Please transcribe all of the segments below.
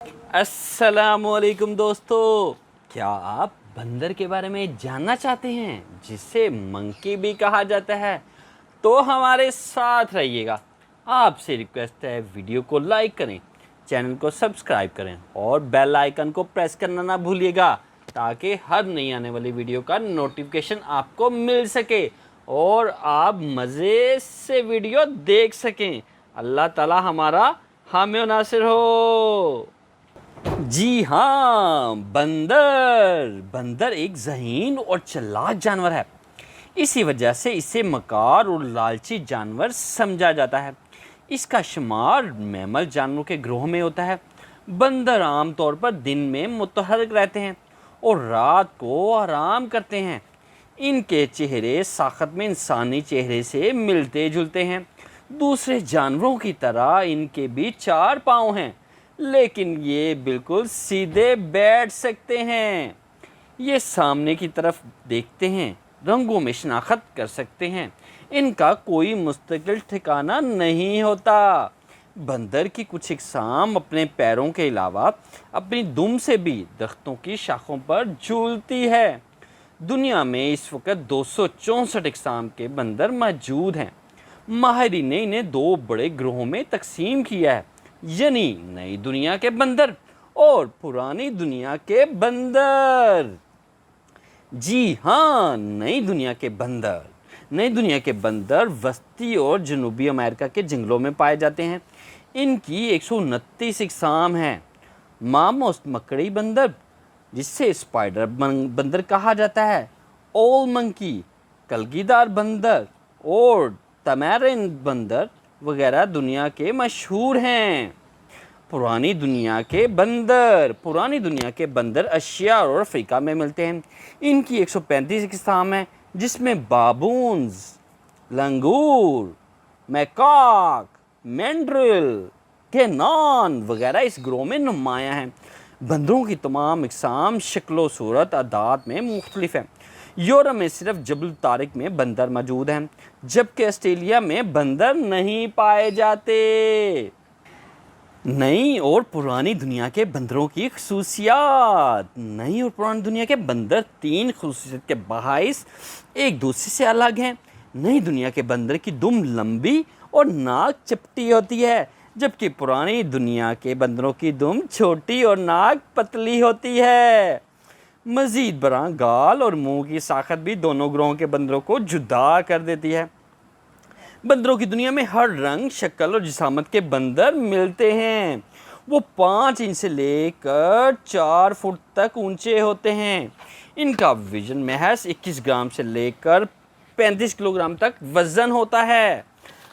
अस्सलाम वालेकुम दोस्तों, क्या आप बंदर के बारे में जानना चाहते हैं जिसे मंकी भी कहा जाता है? तो हमारे साथ रहिएगा। आपसे रिक्वेस्ट है, वीडियो को लाइक करें, चैनल को सब्सक्राइब करें और बेल आइकन को प्रेस करना ना भूलिएगा ताकि हर नई आने वाली वीडियो का नोटिफिकेशन आपको मिल सके और आप मज़े से वीडियो देख सकें। अल्लाह ताला हमारा हामी और नासिर हो। जी हाँ, बंदर एक ज़हीन और चालाक जानवर है। इसी वजह से इसे मकार और लालची जानवर समझा जाता है। इसका शुमार मैमल जानवरों के ग्रोह में होता है। बंदर आमतौर पर दिन में मुतहर्रिक रहते हैं और रात को आराम करते हैं। इनके चेहरे साख़त में इंसानी चेहरे से मिलते जुलते हैं। दूसरे जानवरों की तरह इनके भी 4 पाँव हैं, लेकिन ये बिल्कुल सीधे बैठ सकते हैं। ये सामने की तरफ देखते हैं, रंगों में शनाख्त कर सकते हैं। इनका कोई मुस्तकिल ठिकाना नहीं होता। बंदर की कुछ इकसाम अपने पैरों के अलावा अपनी दुम से भी दरख्तों की शाखों पर झूलती है। दुनिया में इस वक्त 264 इकसाम के बंदर मौजूद हैं। माहिरीन ने इन्हें 2 बड़े ग्रोहों में तकसीम किया है, यानी नई दुनिया के बंदर और पुरानी दुनिया के बंदर। जी हाँ, नई दुनिया के बंदर वस्ती और जनूबी अमेरिका के जंगलों में पाए जाते हैं। इनकी 129 इकसाम हैं। मामोस्ट मकड़ी बंदर, जिससे स्पाइडर बंदर कहा जाता है, ओल मंकी, कलगीदार बंदर और तमैरिन बंदर वगैरह दुनिया के मशहूर हैं। पुरानी दुनिया के बंदर एशिया और अफ्रीका में मिलते हैं। इनकी 135 इकसाम हैं, जिसमें बाबून्स, लंगूर, मैकाक, मैंड्रिल, कैनान वगैरह इस ग्रोह में नुमायाँ हैं। बंदरों की तमाम इकसाम शक्ल सूरत आदात में मुख्तलिफ हैं। यूरोप में सिर्फ जबल तारिक में बंदर मौजूद हैं, जबकि ऑस्ट्रेलिया में बंदर नहीं पाए जाते। नई और पुरानी दुनिया के बंदरों की खसूसियात। नई और पुरानी दुनिया के बंदर 3 खसूसियत के बाइस एक दूसरे से अलग हैं। नई दुनिया के बंदर की दुम लंबी और नाक चपटी होती है, जबकि पुरानी दुनिया के बंदरों की दुम छोटी और नाक पतली होती है। मज़ीद बरआं गाल और मुंह की साख़त भी दोनों ग्रोहों के बंदरों को जुदा कर देती है। बंदरों की दुनिया में हर रंग, शक्ल और जिसामत के बंदर मिलते हैं। वो 5 इंच से लेकर 4 फुट तक ऊंचे होते हैं। इनका वज़न महज 21 ग्राम से लेकर 35 किलोग्राम तक वज़न होता है।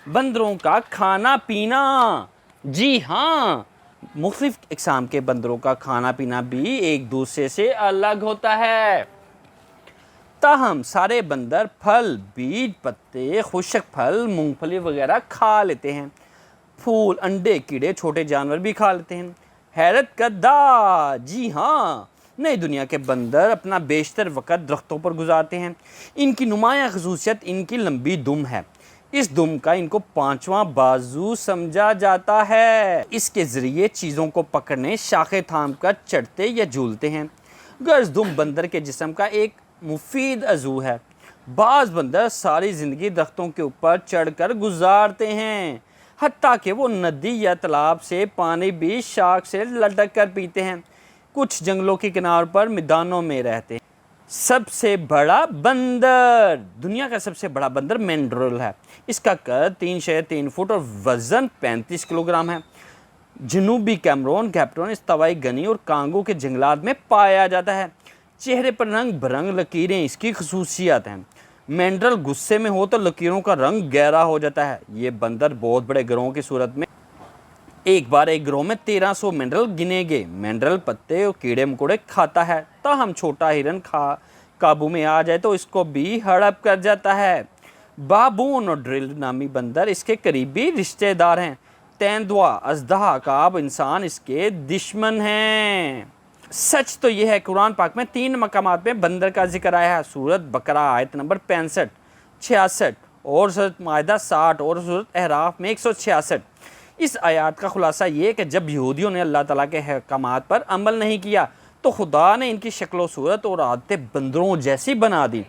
बंदरों का खाना पीना। जी हाँ, मुख्तलिफ इकसाम के बंदरों का खाना पीना भी एक दूसरे से अलग होता है। ताहम सारे बंदर फल, बीज, पत्ते, खुशक फल, मूंगफली वगैरह खा लेते हैं। फूल, अंडे, कीड़े, छोटे जानवर भी खा लेते हैं। हैरत का दा, जी हाँ, नई दुनिया के बंदर अपना बेशतर वक़्त दरख्तों पर गुजारते हैं। इनकी नुमायाँ खसूसियत इनकी लंबी दुम है। इस दुम का इनको 5वां बाजू समझा जाता है। इसके ज़रिए चीज़ों को पकड़ने शाखें थाम कर चढ़ते या झूलते हैं। गर्ज दुम बंदर के जिस्म का एक मुफीद अज़ू है। बाज़ बंदर सारी ज़िंदगी दरख्तों के ऊपर चढ़कर गुजारते हैं, हत्ता कि वो नदी या तालाब से पानी भी शाख से लटक कर पीते हैं। कुछ जंगलों के किनारों पर मैदानों में रहते हैं। सबसे बड़ा बंदर, दुनिया का सबसे बड़ा बंदर मैंड्रिल है। इसका कद 3.3 फुट और वज़न 35 किलोग्राम है। जनूबी कैमरून, कैप्टोन, इस्तवाई गनी और कांगो के जंगलात में पाया जाता है। चेहरे पर रंग बरंग लकीरें इसकी खसूसियत हैं। मैंड्रिल गुस्से में हो तो लकीरों का रंग गहरा हो जाता है। ये बंदर बहुत बड़े गिरोह की सूरत में एक बार एक गिरोह में 1300 मैंड्रिल गिने गए। मैंड्रिल पत्ते और कीड़े मकोड़े खाता है, ताहम छोटा हिरन काबू में आ जाए तो इसको भी हड़प कर जाता है। बाबून और ड्रिल नामी बंदर इसके करीबी रिश्तेदार हैं। तेंदुआ, अजदहा, अकाब इंसान इसके दुश्मन हैं। सच तो यह है, कुरान पाक में 3 मकामात में बंदर का जिक्र आया है। सूरत बकरा आयत नंबर 65, 66 और सूरत मायदा 60 और सूरत अहराफ में 166। اس آیات کا خلاصہ یہ کہ جب یہودیوں نے اللہ تعالیٰ کے احکامات پر عمل نہیں کیا تو خدا نے ان کی شکل و صورت اور عادتیں بندروں جیسی بنا دی،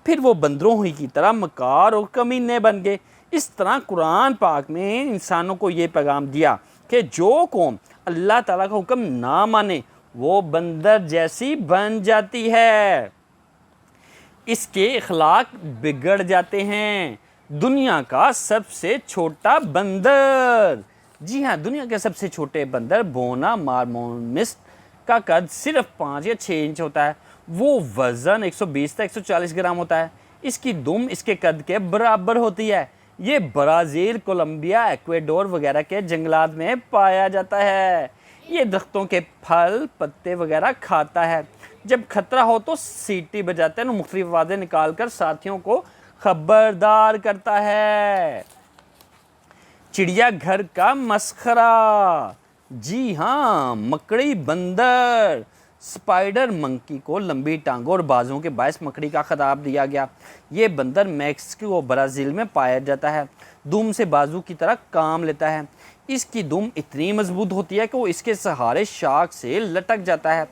پھر وہ بندروں ہی کی طرح مکار اور کمینے بن گئے۔ اس طرح قرآن پاک میں انسانوں کو یہ پیغام دیا کہ جو قوم اللہ تعالیٰ کا حکم نہ مانے وہ بندر جیسی بن جاتی ہے، اس کے اخلاق بگڑ جاتے ہیں۔ دنیا کا سب سے چھوٹا بندر، جی ہاں، دنیا کے سب سے چھوٹے بندر بونا مارمونس کا قد صرف 5 یا 6 انچ ہوتا ہے۔ وہ وزن 120 سے 140 گرام ہوتا ہے۔ اس کی دم اس کے قد کے برابر ہوتی ہے۔ یہ برازیل، کولمبیا، ایکویڈور وغیرہ کے جنگلات میں پایا جاتا ہے۔ یہ درختوں کے پھل، پتے وغیرہ کھاتا ہے۔ جب خطرہ ہو تو سیٹی بجاتا ہے، مختلف آوازیں نکال کر ساتھیوں کو خبردار کرتا ہے۔ چڑیا گھر کا مسخرہ، جی ہاں، مکڑی بندر۔ سپائڈر منکی کو لمبی ٹانگوں اور بازوں کے باعث مکڑی کا خطاب دیا گیا۔ یہ بندر میکسیکو اور برازیل میں پایا جاتا ہے۔ دم سے بازو کی طرح کام لیتا ہے۔ اس کی دم اتنی مضبوط ہوتی ہے کہ وہ اس کے سہارے شاخ سے لٹک جاتا ہے۔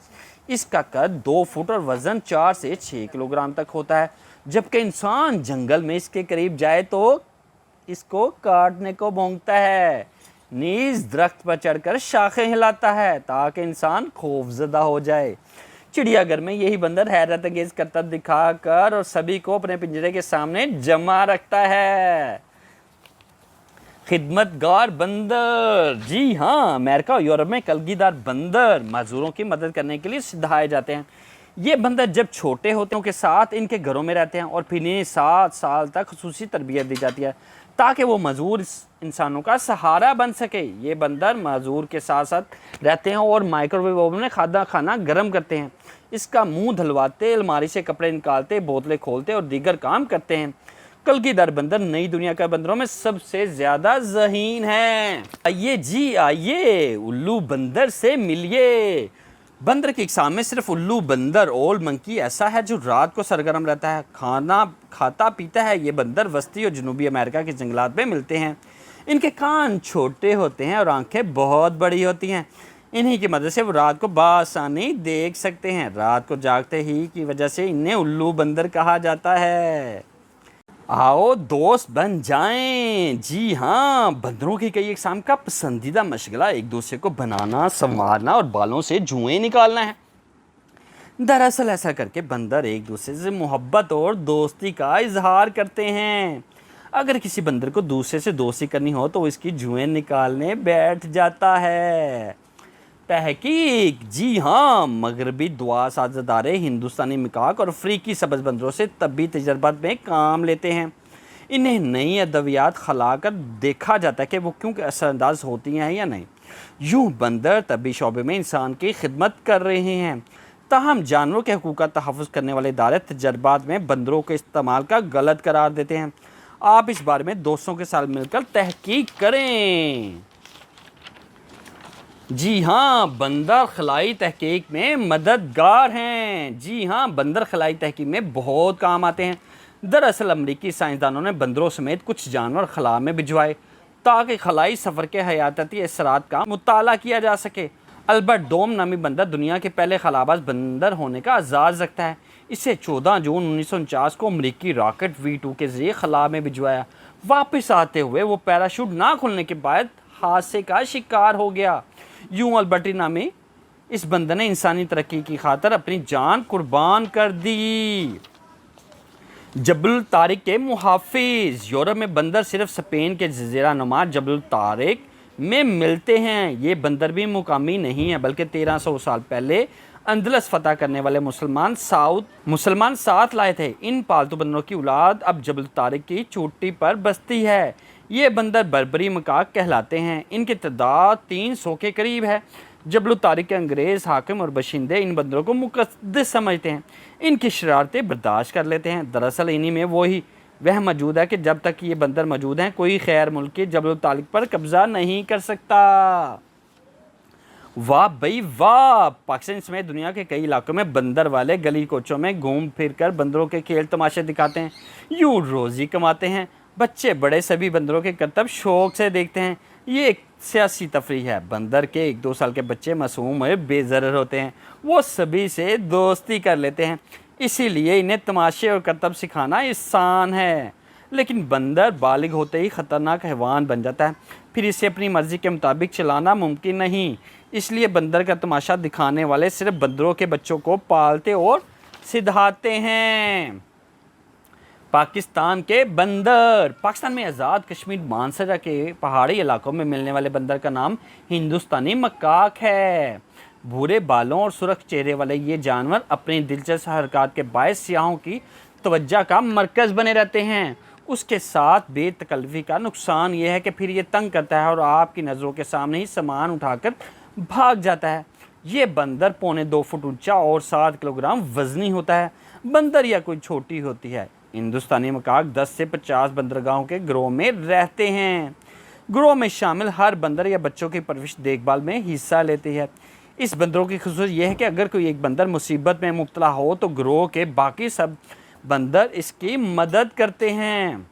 اس کا قد 2 فٹ اور وزن 4 سے 6 کلوگرام تک ہوتا ہے۔ جبکہ انسان جنگل میں اس کے قریب جائے تو اس کو کاٹنے کو بھونکتا ہے، نیز درخت پر چڑھ کر شاخیں ہلاتا ہے تاکہ انسان خوف زدہ ہو جائے۔ چڑیا گھر میں یہی بندر حیرت انگیز کرتب دکھا کر اور سبھی کو اپنے پنجرے کے سامنے جمع رکھتا ہے۔ خدمت گار بندر، جی ہاں، امریکہ اور یورپ میں کلگیدار بندر معذوروں کی مدد کرنے کے لیے سدھائے جاتے ہیں۔ یہ بندر جب چھوٹے ہوتے ہیں کے ساتھ ان کے گھروں میں رہتے ہیں اور پھر انہیں 7 سال تک خصوصی تربیت دی جاتی ہے تاکہ وہ معذور انسانوں کا سہارا بن سکے۔ یہ بندر معذور کے ساتھ ساتھ رہتے ہیں اور مائکرو ویو اوون میں کھانا گرم کرتے ہیں، اس کا منہ دھلواتے، الماری سے کپڑے نکالتے، بوتلیں کھولتے اور دیگر کام کرتے ہیں۔ کلگیدار بندر نئی دنیا کے بندروں میں سب سے زیادہ ذہین ہے۔ آئیے جی آئیے، الو بندر سے ملیے۔ بندر کی اقسام میں صرف الو بندر اولڈ منکی ایسا ہے جو رات کو سرگرم رہتا ہے، کھانا کھاتا پیتا ہے۔ یہ بندر وسطی اور جنوبی امریکہ کے جنگلات میں ملتے ہیں۔ ان کے کان چھوٹے ہوتے ہیں اور آنکھیں بہت بڑی ہوتی ہیں، انہی کی مدد سے وہ رات کو بآسانی دیکھ سکتے ہیں۔ رات کو جاگتے ہی کی وجہ سے انہیں الو بندر کہا جاتا ہے۔ آؤ دوست بن جائیں، جی ہاں، بندروں کی کئی اقسام کا پسندیدہ مشغلہ ایک دوسرے کو بنانا، سنوارنا اور بالوں سے جوئیں نکالنا ہے۔ دراصل ایسا کر کے بندر ایک دوسرے سے محبت اور دوستی کا اظہار کرتے ہیں۔ اگر کسی بندر کو دوسرے سے دوستی کرنی ہو تو وہ اس کی جوئیں نکالنے بیٹھ جاتا ہے۔ تحقیق، جی ہاں، مغربی دعا ساز ادارے ہندوستانی مکاک اور افریقی سبز بندروں سے طبی تجربات میں کام لیتے ہیں۔ انہیں نئی ادویات کھلا کر دیکھا جاتا ہے کہ وہ کیوں اثر انداز ہوتی ہیں یا نہیں۔ یوں بندر طبی شعبے میں انسان کی خدمت کر رہے ہیں۔ تاہم جانوروں کے حقوق کا تحفظ کرنے والے ادارے تجربات میں بندروں کے استعمال کا غلط قرار دیتے ہیں۔ آپ اس بارے میں دوستوں کے ساتھ مل کر تحقیق کریں۔ جی ہاں، بندر خلائی تحقیق میں مددگار ہیں۔ جی ہاں، بندر خلائی تحقیق میں بہت کام آتے ہیں۔ دراصل امریکی سائنسدانوں نے بندروں سمیت کچھ جانور خلا میں بھجوائے تاکہ خلائی سفر کے حیاتیاتی اثرات کا مطالعہ کیا جا سکے۔ البرٹ ڈوم نامی بندر دنیا کے پہلے خلاباز بندر ہونے کا اعزاز رکھتا ہے۔ اسے 14 جون 1949 کو امریکی راکٹ V2 کے ذریعے خلا میں بھجوایا۔ واپس آتے ہوئے وہ پیراشوٹ نہ کھلنے کے بعد حادثے کا شکار ہو گیا۔ یوں البرٹی نامی اس بندر نے انسانی ترقی کی خاطر اپنی جان قربان کر دی۔ جبل الطارق کے محافظ، یورپ میں بندر صرف اسپین کے جزیرہ نما جبل الطارق میں ملتے ہیں۔ یہ بندر بھی مقامی نہیں ہے بلکہ 1300 سال پہلے اندلس فتح کرنے والے مسلمان ساتھ لائے تھے۔ ان پالتو بندروں کی اولاد اب جبل الطارق کی چوٹی پر بستی ہے۔ یہ بندر بربری مکاک کہلاتے ہیں۔ ان کی تعداد 300 کے قریب ہے۔ جبل الطارق کے انگریز حاکم اور باشندے ان بندروں کو مقدس سمجھتے ہیں، ان کی شرارتیں برداشت کر لیتے ہیں۔ دراصل انہی میں وہ موجود ہے کہ جب تک یہ بندر موجود ہیں کوئی غیر ملکی جبل الطارق پر قبضہ نہیں کر سکتا۔ واہ بھائی واہ، پاکستان سمیت دنیا کے کئی علاقوں میں بندر والے گلی کوچوں میں گھوم پھر کر بندروں کے کھیل تماشے دکھاتے ہیں، یوں روزی کماتے ہیں۔ بچے بڑے سبھی بندروں کے کرتب شوق سے دیکھتے ہیں۔ یہ ایک सियासी तफरीह है। बंदर के 1-2 साल के बच्चे मासूम और बेज़रर होते हैं, वो सभी से दोस्ती कर लेते हैं, इसीलिए इन्हें तमाशे और करतब सिखाना आसान है। लेकिन बंदर बालिग होते ही ख़तरनाक हैवान बन जाता है, फिर इसे अपनी मर्ज़ी के मुताबिक चलाना मुमकिन नहीं। इसलिए बंदर का तमाशा दिखाने वाले सिर्फ बंदरों के बच्चों को पालते और सिधाते हैं। पाकिस्तान के बंदर। पाकिस्तान में आज़ाद कश्मीर मानसरा के पहाड़ी इलाकों में मिलने वाले बंदर का नाम हिंदुस्तानी मकाक है। भूरे बालों और सुर्ख चेहरे वाले ये जानवर अपनी दिलचस्प हरकत के बायस सियाहों की तवज्जो का मरकज़ बने रहते हैं। उसके साथ बेतकल्फ़ी का नुकसान यह है कि फिर ये तंग करता है और आपकी नज़रों के सामने ही सामान उठाकर भाग जाता है। ये बंदर 2.25 फुट ऊंचा और 7 किलोग्राम वज़नी होता है। बंदर या कोई छोटी होती है। हिंदुस्तानी मकाक 10 से 50 बंदरगाहों के ग्रोह में रहते हैं। ग्रोह में शामिल हर बंदर या बच्चों की परवरिश देखभाल में हिस्सा लेती है। इस बंदरों की खुसूसियत यह है कि अगर कोई एक बंदर मुसीबत में मुब्तला हो तो ग्रोह के बाकी सब बंदर इसकी मदद करते हैं।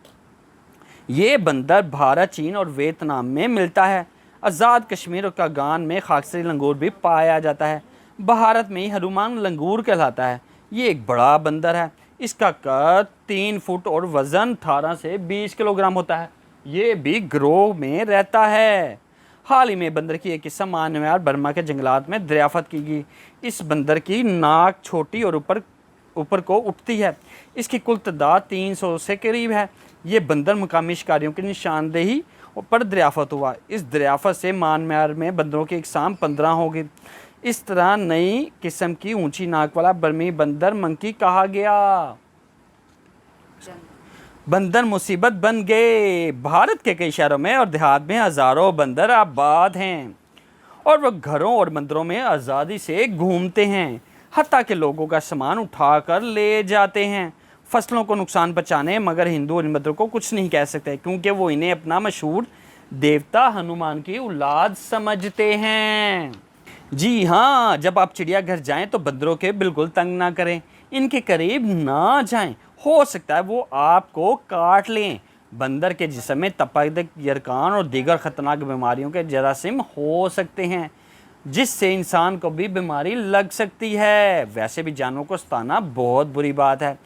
ये बंदर भारत, चीन और वियतनाम में मिलता है। आज़ाद कश्मीर और कागान में खाकसरी लंगूर भी पाया जाता है। भारत में हनुमान लंगूर कहलाता है। ये एक बड़ा बंदर है। इसका कद 3 फुट और वज़न 18 से 20 किलोग्राम होता है। ये भी ग्रोह में रहता है। हाल ही में बंदर की एक किस्म म्यांमार बर्मा के जंगलात में दरियाफ़त की गई। इस बंदर की नाक छोटी और ऊपर को उठती है। इसकी कुल तादाद 300 से करीब है। ये बंदर मुकामी शिकारियों की निशानदेही पर दरियाफ़त हुआ। इस दरियाफ़त से म्यांमार में बंदरों की इकसाम 15 होगी। इस तरह नई किस्म की ऊंची नाक वाला बर्मी बंदर मंकी कहा गया। बंदर मुसीबत बन गए। भारत के कई शहरों में और देहात में हज़ारों बंदर आबाद हैं और वह घरों और मंदिरों में आज़ादी से घूमते हैं, हत्ता के लोगों का सामान उठा कर ले जाते हैं, फसलों को नुकसान पहुँचाने। मगर हिंदू और बंदरों को कुछ नहीं कह सकते क्योंकि वो इन्हें अपना मशहूर देवता हनुमान की औलाद समझते हैं। जी हाँ, जब आप चिड़ियाघर जाएं तो बंदरों के बिल्कुल तंग ना करें, इनके करीब ना जाएं, हो सकता है वो आपको काट लें। बंदर के जिस्म में तपेदिक, यरकान और दीगर ख़तरनाक बीमारियों के जरासीम हो सकते हैं जिससे इंसान को भी बीमारी लग सकती है। वैसे भी जानवरों को सताना बहुत बुरी बात है।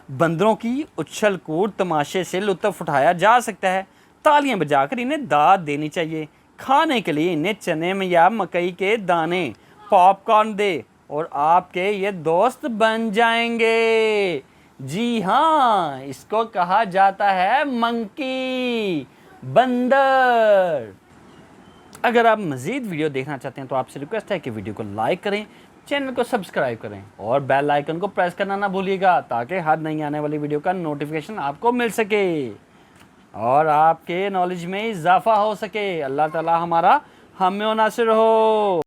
बंदरों की उछल कूद तमाशे से लुत्फ़ उठाया जा सकता है। तालियां बजाकर इन्हें दाद देनी चाहिए। खाने के लिए इन्हें चने में या मकई के दाने, पॉपकॉर्न दे और आपके ये दोस्त बन जाएंगे। जी हाँ, इसको कहा जाता है मंकी, बंदर। अगर आप मज़ीद वीडियो देखना चाहते हैं तो आपसे रिक्वेस्ट है कि वीडियो को लाइक करें, चैनल को सब्सक्राइब करें और बेल आइकन को प्रेस करना ना भूलिएगा ताकि हर नई आने वाली वीडियो का नोटिफिकेशन आपको मिल सके और आपके नॉलेज में इजाफ़ा हो सके। अल्लाह ताला हमारा हम में नासिर हो।